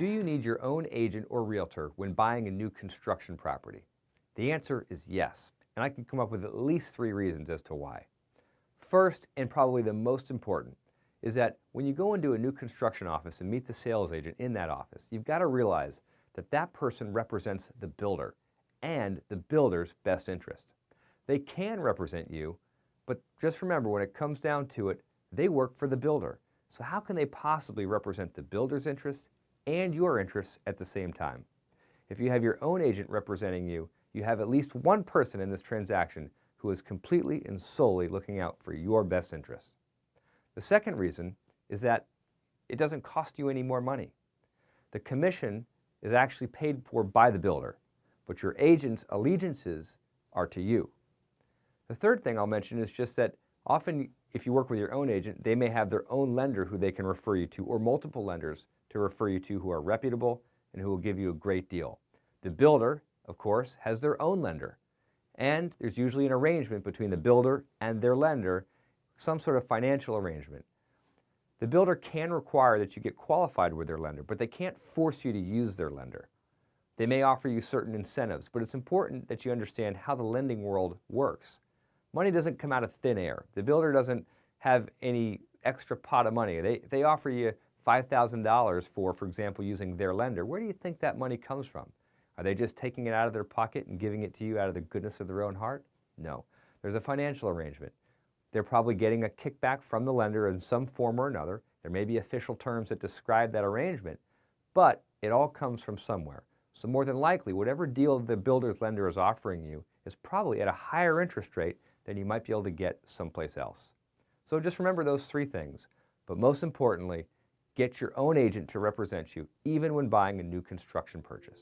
Do you need your own agent or realtor when buying a new construction property? The answer is yes, and I can come up with at least 3 reasons as to why. First, and probably the most important, is that when you go into a new construction office and meet the sales agent in that office, you've got to realize that that person represents the builder and the builder's best interest. They can represent you, but just remember, when it comes down to it, they work for the builder. So how can they possibly represent the builder's interests and your interests at the same time? If you have your own agent representing you, you have at least one person in this transaction who is completely and solely looking out for your best interests. The second reason is that it doesn't cost you any more money. The commission is actually paid for by the builder, but your agent's allegiances are to you. The third thing I'll mention is just that often if you work with your own agent, they may have their own lender who they can refer you to, or multiple lenders to refer you to who are reputable and who will give you a great deal. The builder, of course, has their own lender, and there's usually an arrangement between the builder and their lender, some sort of financial arrangement. The builder can require that you get qualified with their lender, but they can't force you to use their lender. They may offer you certain incentives, but it's important that you understand how the lending world works. Money doesn't come out of thin air. The builder doesn't have any extra pot of money. They offer you $5,000 for example, using their lender. Where do you think that money comes from? Are they just taking it out of their pocket and giving it to you out of the goodness of their own heart? No. There's a financial arrangement. They're probably getting a kickback from the lender in some form or another. There may be official terms that describe that arrangement, but it all comes from somewhere. So more than likely, whatever deal the builder's lender is offering you is probably at a higher interest rate than you might be able to get someplace else. So just remember those 3 things, but most importantly, get your own agent to represent you even when buying a new construction purchase.